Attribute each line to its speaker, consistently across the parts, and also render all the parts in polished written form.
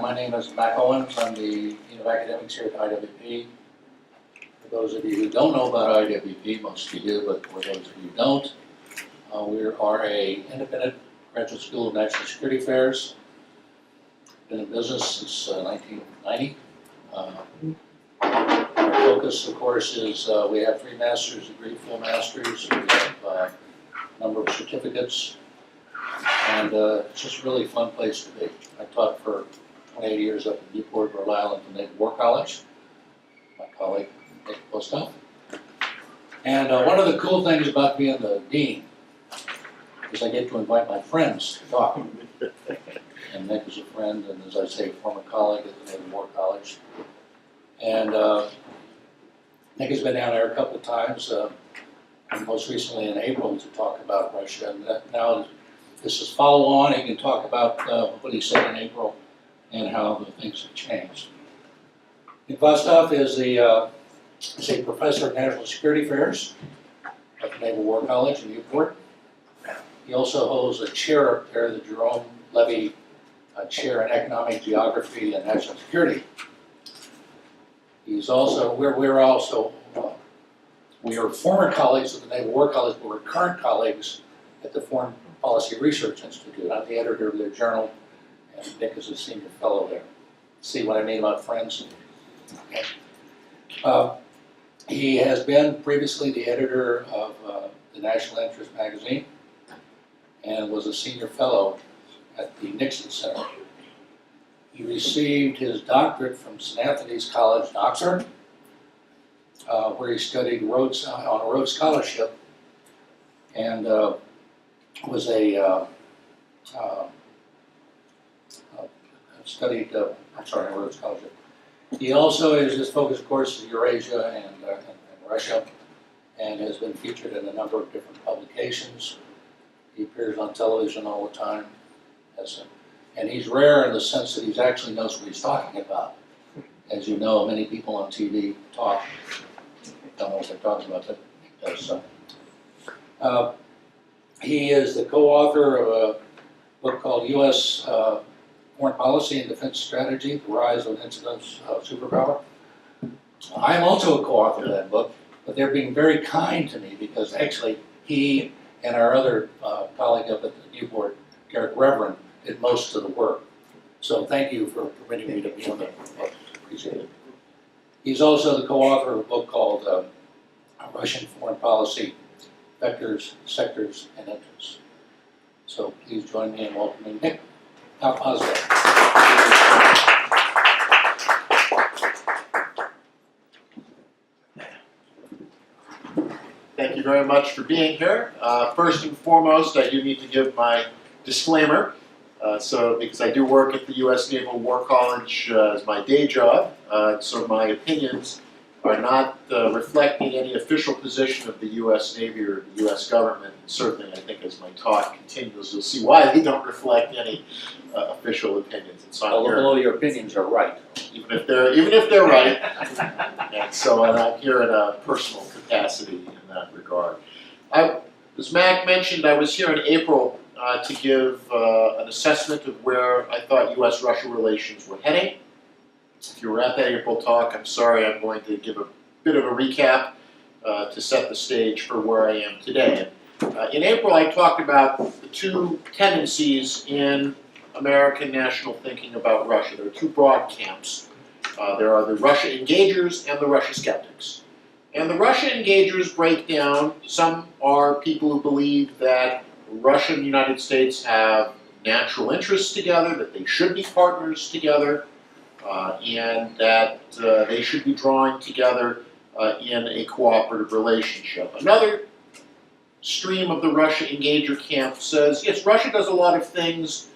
Speaker 1: my name is Mac Owens. I'm the Dean of Academics here at IWP. For those of you who don't know about IWP, most of you do, but for those of you who don't, we are an independent graduate school of national security affairs. Been in business since 1990. Our focus, of course, is we have 3 master's degree, full masters. We have a number of certificates. And it's just a really fun place to be. I taught for 28 years up in Newport, Rhode Island, at the Naval War College. My colleague, Nikolas Gvosdev. And one of the cool things about being the dean is I get to invite my friends to talk. And Nick is a friend, and as I say, former colleague at the Naval War College. And Nick has been down there a couple of times, and most recently in April to talk about Russia. And now this is follow on. He can talk about what he said in April and how the things have changed. Gvosdev is a professor of national security affairs at the Naval War College in Newport. He also holds a chair up there, the Jerome Levy Chair in Economic Geography and National Security. He's also, we are former colleagues at the Naval War College, but we're current colleagues at the Foreign Policy Research Institute. I'm the editor of their journal, and Nick is a senior fellow there. See what I mean about friends? Okay. He has been previously the editor of the National Interest magazine and was a senior fellow at the Nixon Center. He received his doctorate from St. Antony's College in Oxford, where he studied on a Rhodes Scholarship, and was Rhodes Scholarship. He also his focus, of course, is Eurasia and Russia, and has been featured in a number of different publications. He appears on television all the time, and he's rare in the sense that he actually knows what he's talking about. As you know, many people on TV don't know what they're talking about, but he does so. He is the co-author of a book called U.S. Foreign Policy and Defense Strategy, The Rise of Incidental Superpower. I am also a co-author of that book, but they're being very kind to me because actually he and our other colleague up at the Newport, Derek Reverend, did most of the work. So thank you for permitting me to be on the book. Appreciate it. He's also the co-author of a book called Russian Foreign Policy, Vectors, Sectors, and Interests. So please join me in welcoming Nick Gvosdev.
Speaker 2: Thank you very much for being here. First and foremost, I do need to give my disclaimer. Because I do work at the U.S. Naval War College as my day job, so my opinions are not reflecting any official position of the U.S. Navy or the U.S. government. And certainly, I think as my talk continues, you'll see why they don't reflect any official opinions. And so
Speaker 1: Although your opinions are right.
Speaker 2: even if they're right. And so I'm here in a personal capacity in that regard. As Mac mentioned, I was here in April to give an assessment of where I thought U.S.-Russia relations were heading. If you were at that April talk, I'm sorry, I'm going to give a bit of a recap to set the stage for where I am today. In April, I talked about the 2 tendencies in American national thinking about Russia. There are 2 broad camps. There are the Russia-engagers and the Russia-skeptics. And the Russia-engagers break down. Some are people who believe that Russia and the United States have natural interests together, that they should be partners together, and that they should be drawing together in a cooperative relationship. Another stream of the Russia-engager camp says, yes, Russia does a lot of things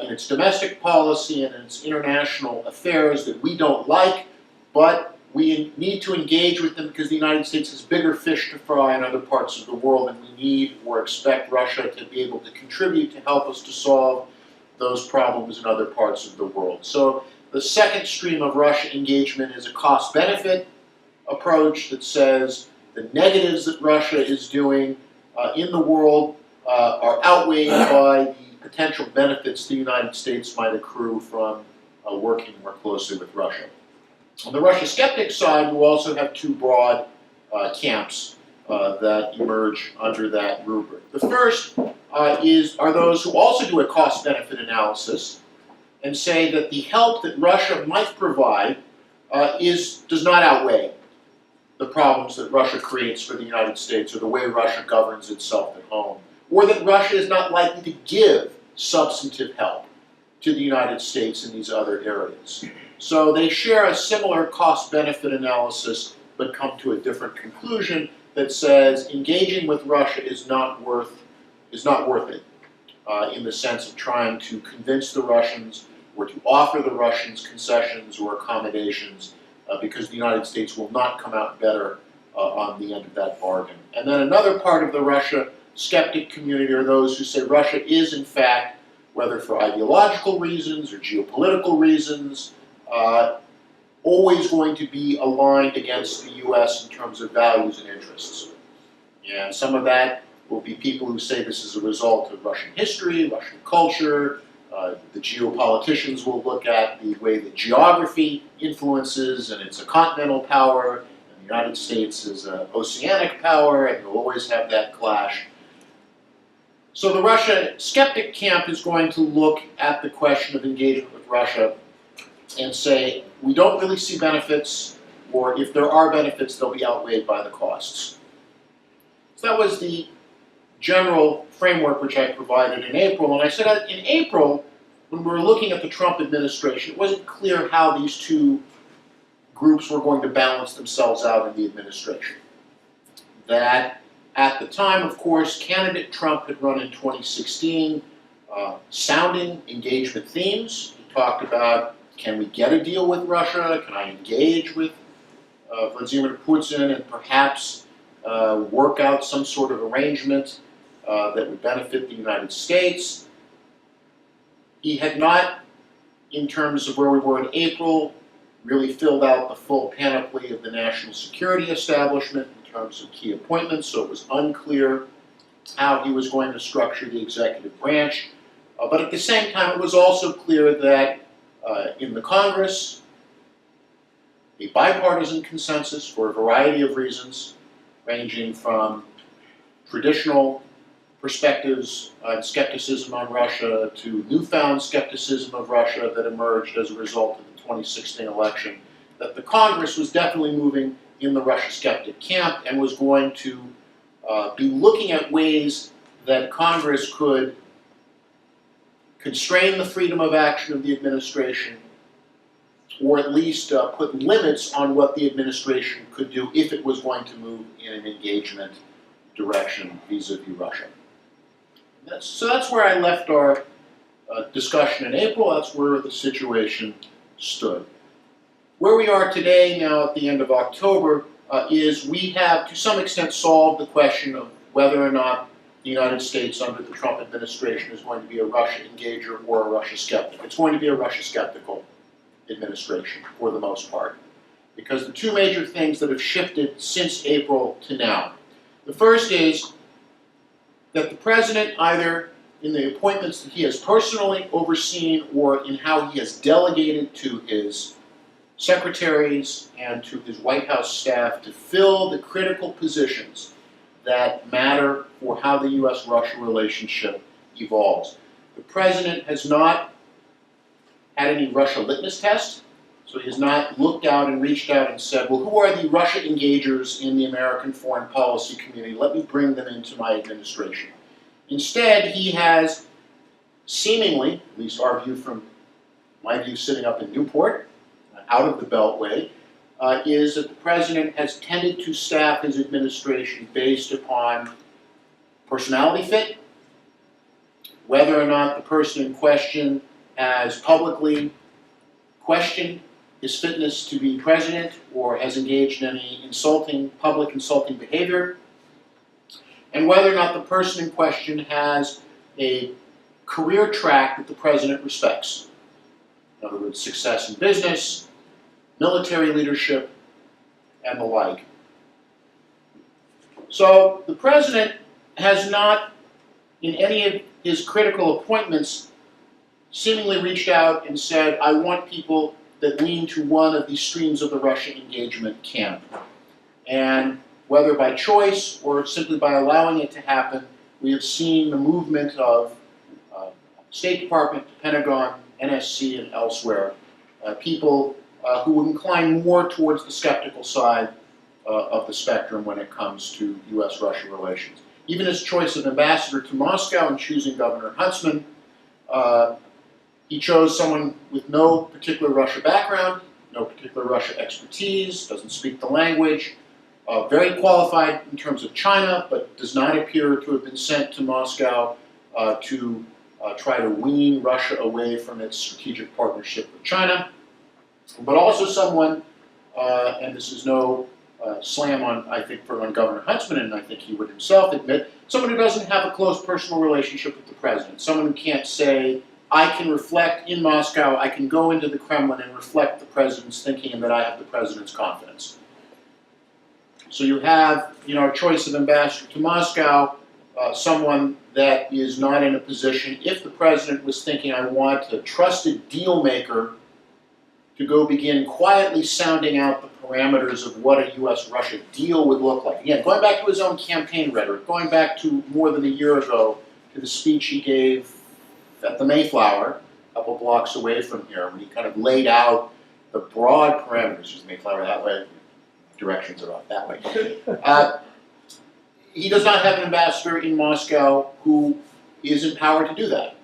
Speaker 2: in its domestic policy and in its international affairs that we don't like, but we need to engage with them because the United States has bigger fish to fry in other parts of the world, and we need or expect Russia to be able to contribute to help us to solve those problems in other parts of the world. So the second stream of Russia engagement is a cost-benefit approach that says the negatives that Russia is doing in the world are outweighed by the potential benefits the United States might accrue from working more closely with Russia. On the Russia-skeptic side, you also have two broad camps that emerge under that rubric. The first are those who also do a cost-benefit analysis and say that the help that Russia might provide does not outweigh the problems that Russia creates for the United States or the way Russia governs itself at home, or that Russia is not likely to give substantive help to the United States in these other areas. So they share a similar cost-benefit analysis, but come to a different conclusion that says engaging with Russia is not worth it in the sense of trying to convince the Russians or to offer the Russians concessions or accommodations because the United States will not come out better on the end of that bargain. And then another part of the Russia skeptic community are those who say Russia is, in fact, whether for ideological reasons or geopolitical reasons, always going to be aligned against the U.S. in terms of values and interests. And some of that will be people who say this is a result of Russian history, Russian culture. The geopoliticians will look at the way that geography influences, and it's a continental power, and the United States is an oceanic power, and you'll always have that clash. So the Russia skeptic camp is going to look at the question of engagement with Russia and say, we don't really see benefits, or if there are benefits, they'll be outweighed by the costs. So that was the general framework which I provided in April. And I said in April, when we were looking at the Trump administration, it wasn't clear how these two groups were going to balance themselves out in the administration. That at the time, of course, candidate Trump had run in 2016, sounding engagement themes. He talked about, can we get a deal with Russia? Can I engage with Vladimir Putin and perhaps work out some sort of arrangement that would benefit the United States? He had not, in terms of where we were in April, really filled out the full panoply of the national security establishment in terms of key appointments, so it was unclear how he was going to structure the executive branch. But at the same time, it was also clear that in the Congress, a bipartisan consensus for a variety of reasons, ranging from traditional perspectives on skepticism on Russia to newfound skepticism of Russia that emerged as a result of the 2016 election, that the Congress was definitely moving in the Russia skeptic camp and was going to be looking at ways that Congress could constrain the freedom of action of the administration, or at least put limits on what the administration could do if it was going to move in an engagement direction vis-a-vis Russia. So that's where I left our discussion in April. That's where the situation stood. Where we are today, now at the end of October, is we have to some extent solved the question of whether or not the United States under the Trump administration is going to be a Russia engager or a Russia skeptic. It's going to be a Russia skeptical administration for the most part, because the two major things that have shifted since April to now. The first is that the president, either in the appointments that he has personally overseen or in how he has delegated to his secretaries and to his White House staff to fill the critical positions that matter for how the U.S.-Russia relationship evolves. The president has not had any Russia litmus test, so he has not looked out and reached out and said, well, who are the Russia engagers in the American foreign policy community? Let me bring them into my administration. Instead, he has seemingly, at least our view from my view sitting up in Newport, out of the Beltway, is that the president has tended to staff his administration based upon personality fit, whether or not the person in question has publicly questioned his fitness to be president or has engaged in any public insulting behavior, and whether or not the person in question has a career track that the president respects. In other words, success in business, military leadership, and the like. So the president has not, in any of his critical appointments, seemingly reached out and said, I want people that lean to one of these streams of the Russian engagement camp. And whether by choice or simply by allowing it to happen, we have seen the movement of State Department, Pentagon, NSC, and elsewhere, people who would incline more towards the skeptical side of the spectrum when it comes to US-Russia relations. Even his choice of ambassador to Moscow and choosing Governor Huntsman, he chose someone with no particular Russia background, no particular Russia expertise, doesn't speak the language, very qualified in terms of China, but does not appear to have been sent to Moscow to try to wean Russia away from its strategic partnership with China, but also someone, and this is no slam on, I think, on Governor Huntsman, and I think he would himself admit, someone who doesn't have a close personal relationship with the president, someone who can't say, I can reflect in Moscow, I can go into the Kremlin and reflect the president's thinking and that I have the president's confidence. So you have, a choice of ambassador to Moscow, someone that is not in a position, if the president was thinking, I want a trusted deal maker to go begin quietly sounding out the parameters of what a US-Russia deal would look like. Again, going back to his own campaign rhetoric, going back to more than a year ago to the speech he gave at the Mayflower, a couple blocks away from here, when he kind of laid out the broad parameters. Is Mayflower that way? Directions are off that way. He does not have an ambassador in Moscow who is empowered to do that,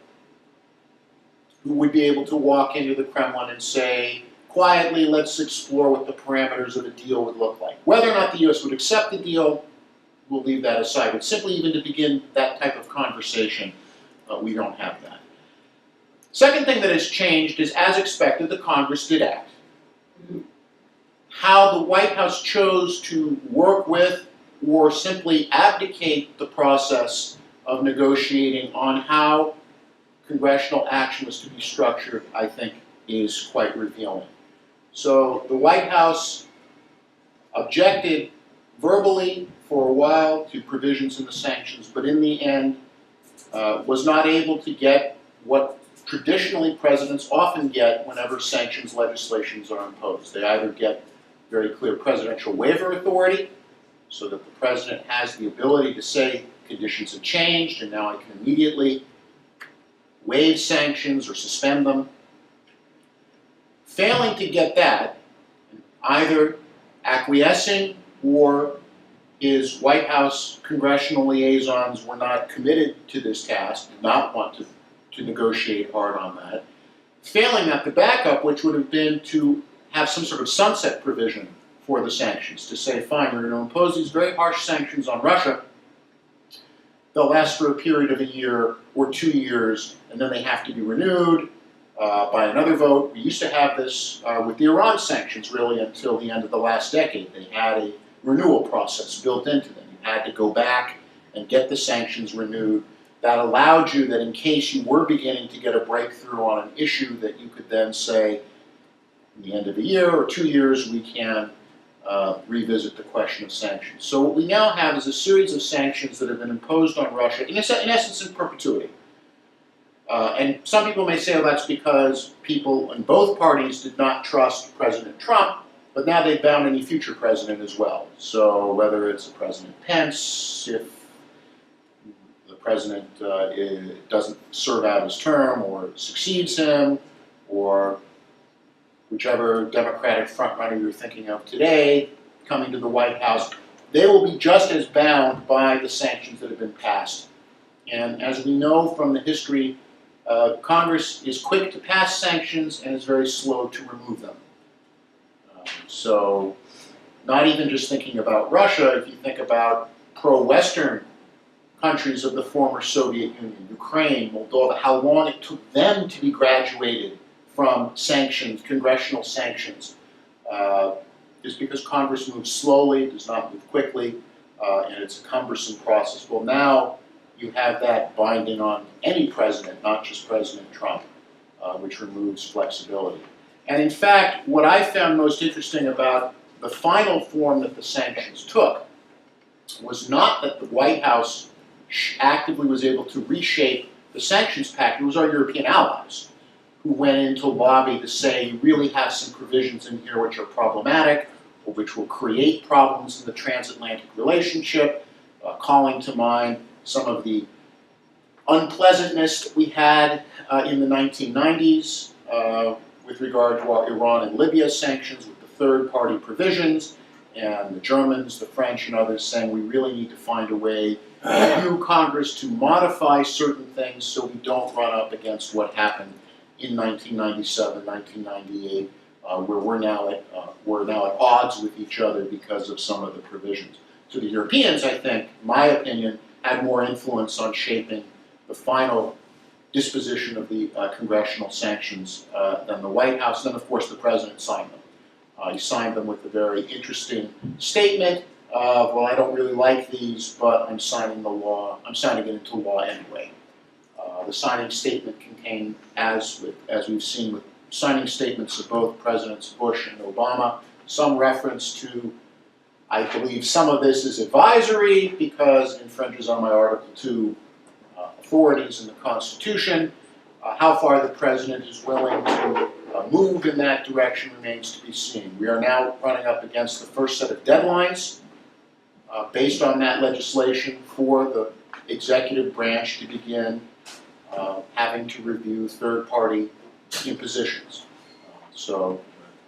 Speaker 2: who would be able to walk into the Kremlin and say, quietly, let's explore what the parameters of a deal would look like. Whether or not the US would accept the deal, we'll leave that aside. But simply even to begin that type of conversation, we don't have that. Second thing that has changed is, as expected, the Congress did act. How the White House chose to work with or simply abdicate the process of negotiating on how congressional action was to be structured, I think, is quite revealing. So the White House objected verbally for a while to provisions in the sanctions, but in the end was not able to get what traditionally presidents often get whenever sanctions legislations are imposed. They either get very clear presidential waiver authority, so that the president has the ability to say conditions have changed and now I can immediately waive sanctions or suspend them. Failing to get that, either acquiescing or his White House congressional liaisons were not committed to this task, did not want to negotiate hard on that. Failing that, the backup, which would have been to have some sort of sunset provision for the sanctions, to say, fine, we're going to impose these very harsh sanctions on Russia. They'll last for a period of a year or 2 years, and then they have to be renewed by another vote. We used to have this with the Iran sanctions, really, until the end of the last decade. They had a renewal process built into them. You had to go back and get the sanctions renewed. That allowed you that in case you were beginning to get a breakthrough on an issue, that you could then say, at the end of a year or 2 years, we can revisit the question of sanctions. So what we now have is a series of sanctions that have been imposed on Russia, in essence in perpetuity. And some people may say, well, that's because people in both parties did not trust President Trump, but now they've bound any future president as well. So whether it's President Pence, if the president doesn't serve out his term or succeeds him, or whichever Democratic frontrunner you're thinking of today coming to the White House, they will be just as bound by the sanctions that have been passed. And as we know from the history, Congress is quick to pass sanctions and is very slow to remove them. So not even just thinking about Russia, if you think about pro-Western countries of the former Soviet Union, Ukraine, Moldova, how long it took them to be graduated from sanctions, congressional sanctions, is because Congress moves slowly, does not move quickly, and it's a cumbersome process. Well, now you have that binding on any president, not just President Trump, which removes flexibility. And in fact, what I found most interesting about the final form that the sanctions took was not that the White House actively was able to reshape the sanctions pact. It was our European allies. who went in to lobby to say you really have some provisions in here which are problematic or which will create problems in the transatlantic relationship, calling to mind some of the unpleasantness that we had in the 1990s with regard to our Iran and Libya sanctions with the third-party provisions, and the Germans, the French, and others saying we really need to find a way through Congress to modify certain things so we don't run up against what happened in 1997, 1998, where we're now at odds with each other because of some of the provisions. So the Europeans, I think, in my opinion, had more influence on shaping the final disposition of the congressional sanctions than the White House. Then, of course, the president signed them. He signed them with a very interesting statement of, well, I don't really like these, but I'm signing the law. I'm signing it into law anyway. The signing statement contained, as we've seen with signing statements of both Presidents Bush and Obama, some reference to, I believe some of this is advisory because it infringes on my Article 2 authorities in the Constitution. How far the President is willing to move in that direction remains to be seen. We are now running up against the first set of deadlines based on that legislation for the executive branch to begin having to review third-party impositions. So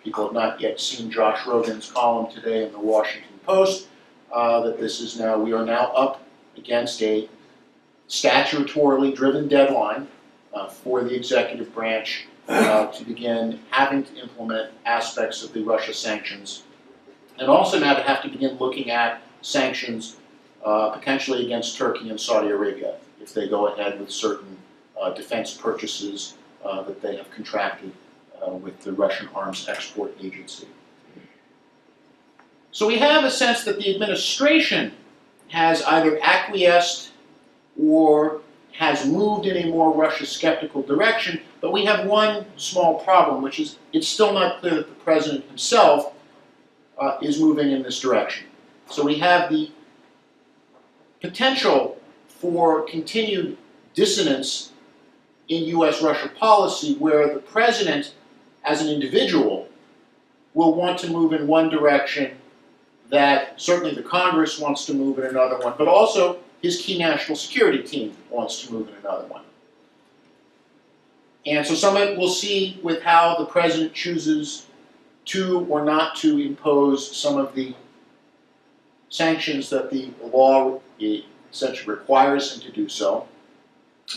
Speaker 2: people have not yet seen Josh Rogan's column today in the Washington Post that this is now, we are now up against a statutorily driven deadline for the executive branch to begin having to implement aspects of the Russia sanctions, and also now to have to begin looking at sanctions potentially against Turkey and Saudi Arabia if they go ahead with certain defense purchases that they have contracted with the Russian Arms Export Agency. So we have a sense that the administration has either acquiesced or has moved in a more Russia-skeptical direction, but we have one small problem, which is it's still not clear that the President himself is moving in this direction. So we have the potential for continued dissonance in U.S.-Russia policy where the President, as an individual, will want to move in one direction that certainly the Congress wants to move in another one, but also his key national security team wants to move in another one. And so some of it we'll see with how the President chooses to or not to impose some of the sanctions that the law essentially requires him to do so.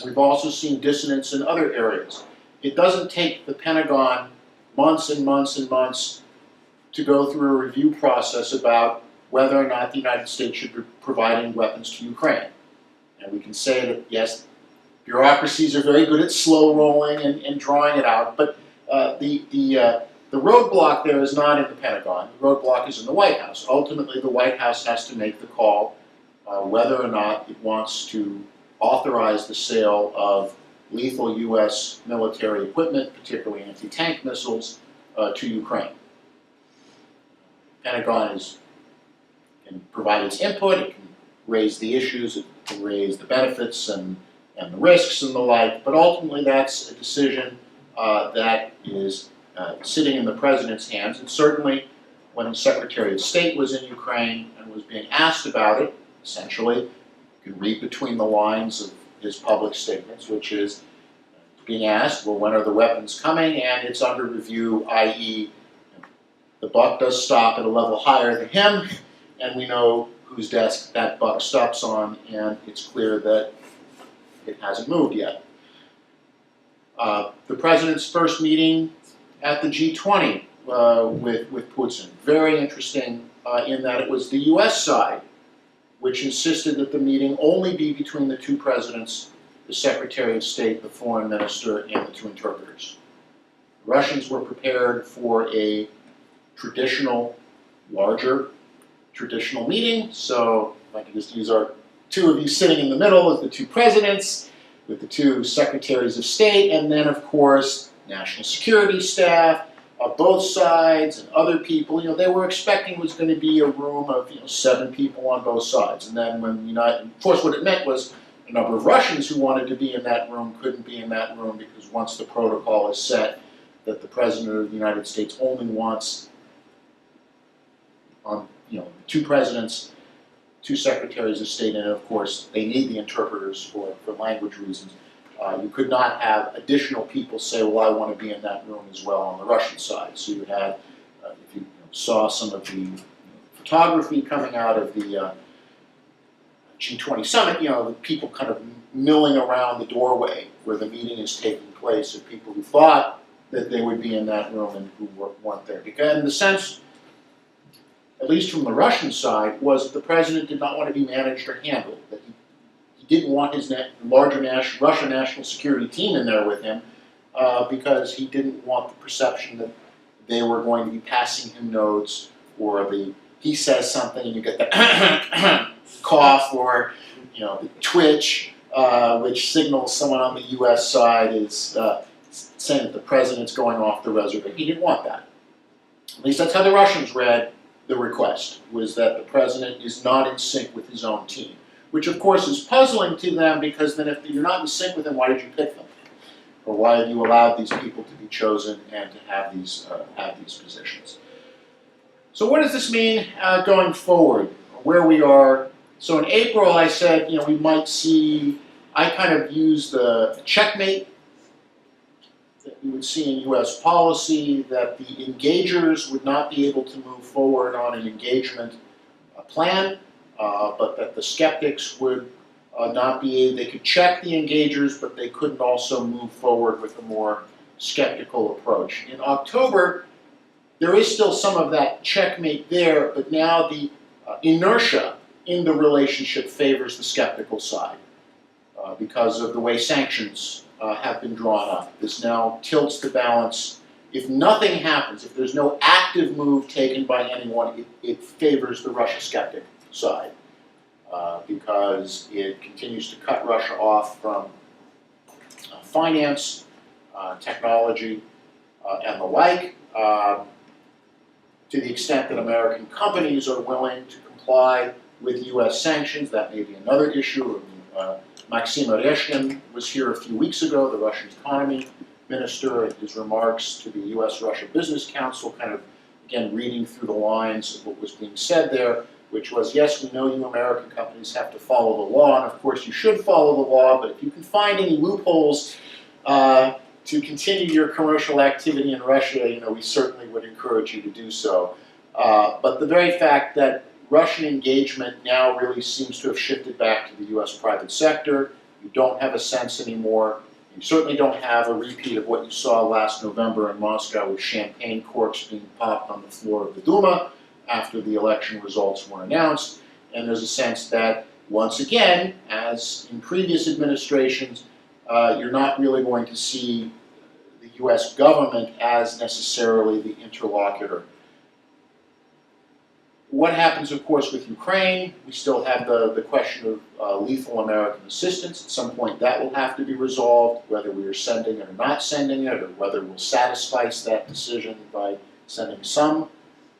Speaker 2: We've also seen dissonance in other areas. It doesn't take the Pentagon months and months and months to go through a review process about whether or not the United States should be providing weapons to Ukraine. And we can say that, yes, bureaucracies are very good at slow rolling and drawing it out, but the roadblock there is not in the Pentagon. The roadblock is in the White House. Ultimately, the White House has to make the call whether or not it wants to authorize the sale of lethal U.S. military equipment, particularly anti-tank missiles, to Ukraine. The Pentagon can provide its input, it can raise the issues, it can raise the benefits and the risks and the like, but ultimately that's a decision that is sitting in the President's hands. And certainly when the Secretary of State was in Ukraine and was being asked about it, essentially, you can read between the lines of his public statements, which is being asked, well, when are the weapons coming? And it's under review, i.e., the buck does stop at a level higher than him, and we know whose desk that buck stops on, and it's clear that it hasn't moved yet. The President's first meeting at the G20 with Putin, very interesting in that it was the U.S. side which insisted that the meeting only be between the two presidents, the Secretary of State, the Foreign Minister, and the two interpreters. The Russians were prepared for a traditional, larger traditional meeting, so if I could just use our two of you sitting in the middle as the two presidents, with the two secretaries of state, and then, of course, national security staff, both sides, and other people. They were expecting it was going to be a room of 7 people on both sides. And then when of course, what it meant was A number of Russians who wanted to be in that room couldn't be in that room because once the protocol is set that the President of the United States only wants two presidents, two secretaries of state, and of course they need the interpreters for language reasons. You could not have additional people say, well, I want to be in that room as well on the Russian side. So you had, if you saw some of the photography coming out of the G20 summit, the people kind of milling around the doorway where the meeting is taking place of people who thought that they would be in that room and who weren't there. Because in the sense, at least from the Russian side, was that the president did not want to be managed or handled, that he didn't want his larger Russian national security team in there with him because he didn't want the perception that they were going to be passing him notes, or he says something and you get the cough, or the twitch, which signals someone on the U.S. side is saying that the president's going off the reservation. He didn't want that. At least that's how the Russians read the request, was that the president is not in sync with his own team, which of course is puzzling to them, because then if you're not in sync with them, why did you pick them? Or why have you allowed these people to be chosen and to have these positions? So what does this mean going forward, where we are? So in April I said, we might see, I kind of used the checkmate that we would see in U.S. policy, that the engagers would not be able to move forward on an engagement plan, but that the skeptics would not be able, they could check the engagers, but they couldn't also move forward with a more skeptical approach. In October, there is still some of that checkmate there, but now the inertia in the relationship favors the skeptical side because of the way sanctions have been drawn up. This now tilts the balance. If nothing happens, if there's no active move taken by anyone, it favors the Russia skeptic side because it continues to cut Russia off from finance, technology, and the like. To the extent that American companies are willing to comply with U.S. sanctions, that may be another issue. Maxim Oreshkin was here a few weeks ago, the Russian economy minister, and his remarks to the U.S.-Russia Business Council, kind of, again, reading through the lines of what was being said there, which was, yes, we know you American companies have to follow the law, and of course you should follow the law, but if you can find any loopholes to continue your commercial activity in Russia, we certainly would encourage you to do so. But the very fact that Russian engagement now really seems to have shifted back to the U.S. private sector, you don't have a sense anymore. You certainly don't have a repeat of what you saw last November in Moscow with champagne corks being popped on the floor of the Duma after the election results were announced. And there's a sense that, once again, as in previous administrations, you're not really going to see the U.S. government as necessarily the interlocutor. What happens, of course, with Ukraine? We still have the question of lethal American assistance. At some point that will have to be resolved, whether we are sending it or not sending it, or whether we'll satisfy that decision by sending some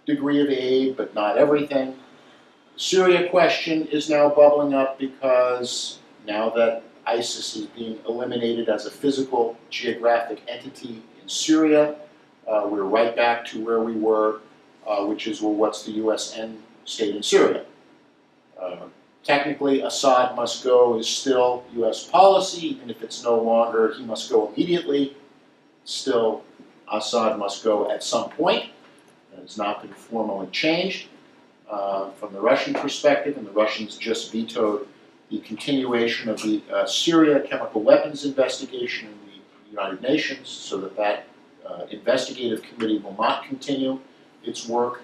Speaker 2: degree of aid, but not everything. The Syria question is now bubbling up because now that ISIS is being eliminated as a physical, geographic entity in Syria, we're right back to where we were, which is, well, what's the U.S. end state in Syria? Technically, Assad must go is still U.S. policy, even if it's no longer he must go immediately. Still, Assad must go at some point. That has not been formally changed. From the Russian perspective, and the Russians just vetoed the continuation of the Syria chemical weapons investigation in the United Nations, so that investigative committee will not continue its work,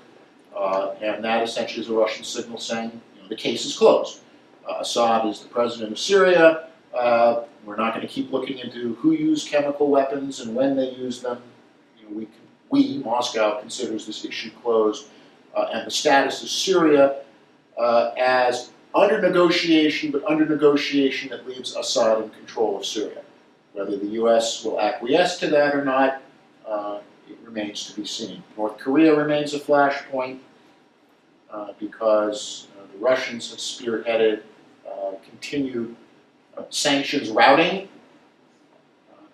Speaker 2: and that essentially is a Russian signal saying, the case is closed. Assad is the president of Syria. We're not going to keep looking into who used chemical weapons and when they used them. We, Moscow, considers this issue closed, and the status of Syria as under negotiation, but under negotiation that leaves Assad in control of Syria. Whether the U.S. will acquiesce to that or not, it remains to be seen. North Korea remains a flashpoint because the Russians have spearheaded continued sanctions routing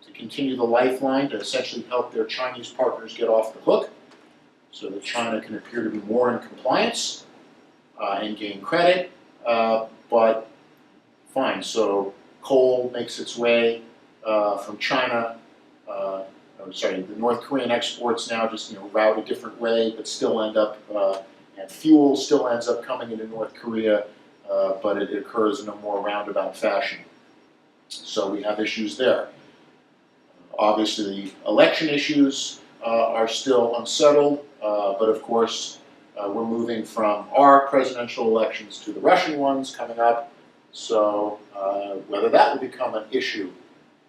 Speaker 2: to continue the lifeline to essentially help their Chinese partners get off the hook so that China can appear to be more in compliance and gain credit. But fine, so coal makes its way from China. The North Korean exports now just route a different way, but still end up, and fuel still ends up coming into North Korea, but it occurs in a more roundabout fashion. So we have issues there. Obviously, the election issues are still unsettled, but of course, we're moving from our presidential elections to the Russian ones coming up. So whether that will become an issue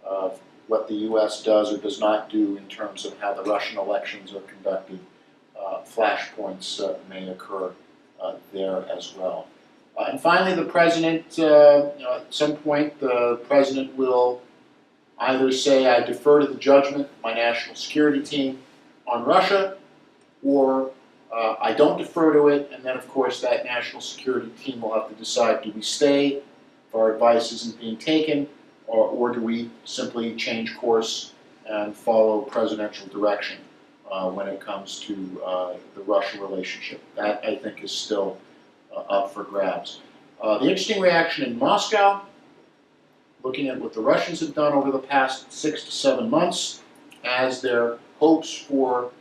Speaker 2: of what the U.S. does or does not do in terms of how the Russian elections are conducted, flashpoints may occur there as well. And finally, the president, at some point, the president will either say, I defer to the judgment of my national security team on Russia, or I don't defer to it, and then, of course, that national security team will have to decide, do we stay if our advice isn't being taken, or do we simply change course and follow presidential direction when it comes to the Russia relationship? That, I think, is still up for grabs. The interesting reaction in Moscow, looking at what the Russians have done over the past 6 to 7 months, as their hopes for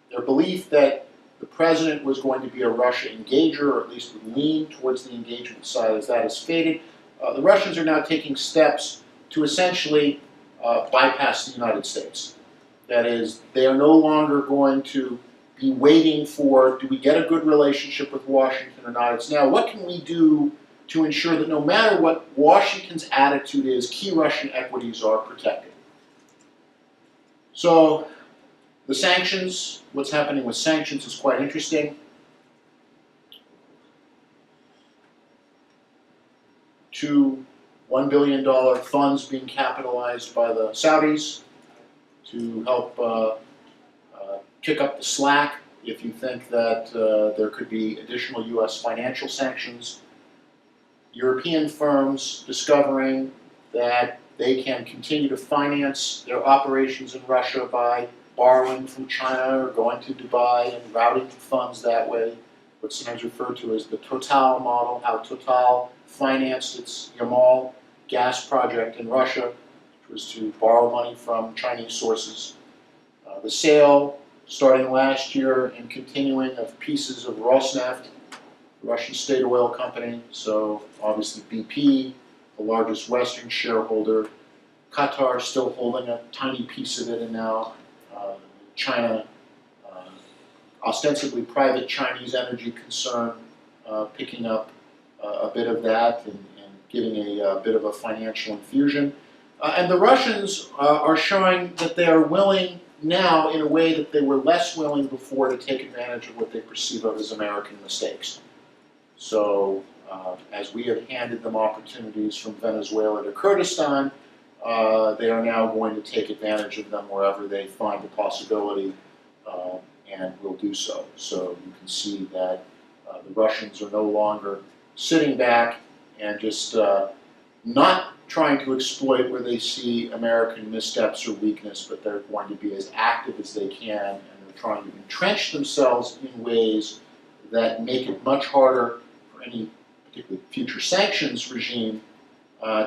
Speaker 2: their belief that the president was going to be a Russia engager, or at least would lean towards the engagement side, as that has faded. The Russians are now taking steps to essentially bypass the United States. That is, they are no longer going to be waiting for, do we get a good relationship with Washington or not? It's now, what can we do to ensure that no matter what Washington's attitude is, key Russian equities are protected? So, the sanctions, what's happening with sanctions is quite interesting. Two $1 billion funds being capitalized by the Saudis to help pick up the slack if you think that there could be additional U.S. financial sanctions. European firms discovering that they can continue to finance their operations in Russia by borrowing from China or going to Dubai and routing funds that way. What's sometimes referred to as the Total model, how Total financed its Yamal gas project in Russia, which was to borrow money from Chinese sources. The sale, starting last year and continuing, of pieces of Rosneft, the Russian state oil company, so obviously BP, the largest Western shareholder, Qatar still holding a tiny piece of it, and now China, ostensibly private Chinese energy concern, picking up a bit of that and giving a bit of a financial infusion. And the Russians are showing that they are willing now in a way that they were less willing before to take advantage of what they perceive of as American mistakes. So as we have handed them opportunities from Venezuela to Kurdistan, they are now going to take advantage of them wherever they find a possibility, and will do so. So you can see that the Russians are no longer sitting back and just not trying to exploit where they see American missteps or weakness, but they're going to be as active as they can, and they're trying to entrench themselves in ways that make it much harder for any particularly future sanctions regime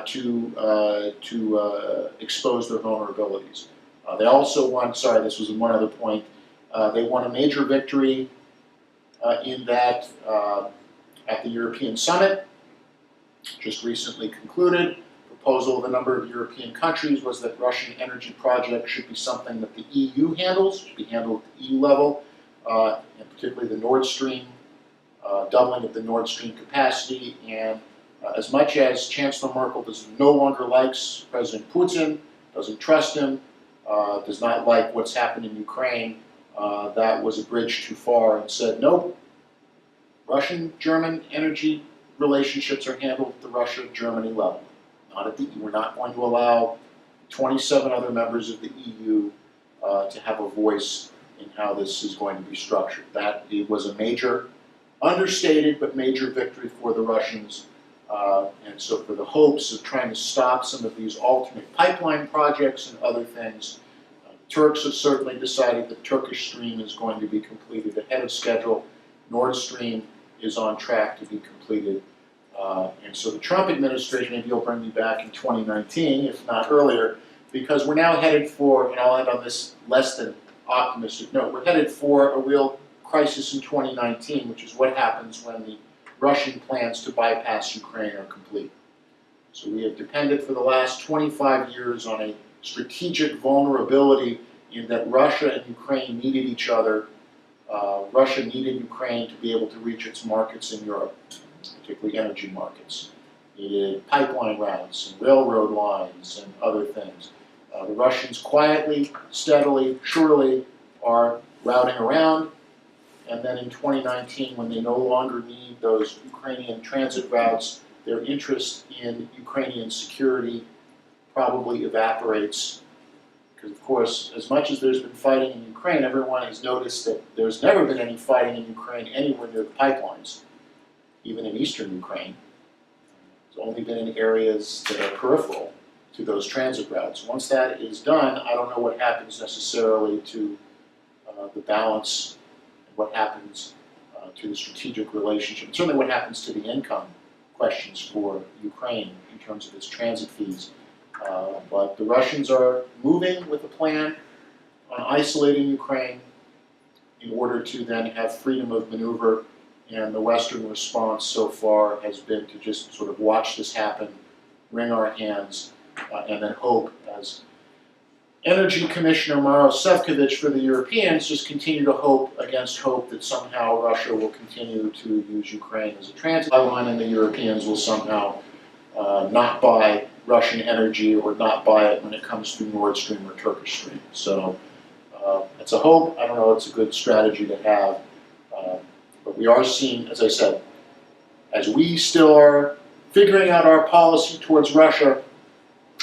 Speaker 2: to expose their vulnerabilities. They also won, sorry, this was one other point, they won a major victory in that at the European Summit, just recently concluded. Proposal of a number of European countries was that Russian energy projects should be something that the EU handles, should be handled at the EU level, and particularly the Nord Stream, doubling of the Nord Stream capacity. And as much as Chancellor Merkel no longer likes President Putin, doesn't trust him, does not like what's happened in Ukraine, that was a bridge too far, and said, nope, Russian-German energy relationships are handled at the Russia-Germany level. Not at the EU. We're not going to allow 27 other members of the EU to have a voice in how this is going to be structured. That it was a major, understated but major victory for the Russians, And so for the hopes of trying to stop some of these alternate pipeline projects and other things, Turks have certainly decided that Turkish Stream is going to be completed ahead of schedule. Nord Stream is on track to be completed. And so the Trump administration, maybe you'll bring me back in 2019, if not earlier, because we're now headed for, and I'll end on this less than optimistic note, we're headed for a real crisis in 2019, which is what happens when the Russian plans to bypass Ukraine are complete. So we have depended for the last 25 years on a strategic vulnerability in that Russia and Ukraine needed each other. Russia needed Ukraine to be able to reach its markets in Europe, particularly energy markets. Needed pipeline routes and railroad lines and other things. The Russians quietly, steadily, surely are routing around. And then in 2019, when they no longer need those Ukrainian transit routes, their interest in Ukrainian security probably evaporates. Because of course, as much as there's been fighting in Ukraine, everyone has noticed that there's never been any fighting in Ukraine anywhere near the pipelines, even in eastern Ukraine. It's only been in areas that are peripheral to those transit routes. Once that is done, I don't know what happens necessarily to the balance, and what happens to the strategic relationship, and certainly what happens to the income questions for Ukraine in terms of its transit fees. But the Russians are moving with a plan on isolating Ukraine in order to then have freedom of maneuver, and the Western response so far has been to just sort of watch this happen, wring our hands, and then hope, as Energy Commissioner Maros Sefcovic for the Europeans, just continue to hope against hope that somehow Russia will continue to use Ukraine as a transit line, and the Europeans will somehow not buy Russian energy or not buy it when it comes to Nord Stream or Turkish Stream. So it's a hope. I don't know it's a good strategy to have. But we are seeing, as I said, as we still are figuring out our policy towards Russia,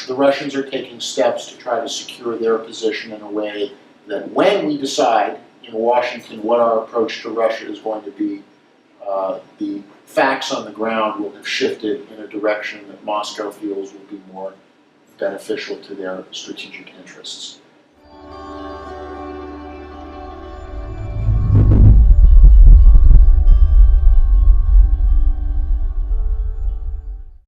Speaker 2: the Russians are taking steps to try to secure their position in a way that when we decide in Washington what our approach to Russia is going to be, the facts on the ground will have shifted in a direction that Moscow feels will be more beneficial to their strategic interests.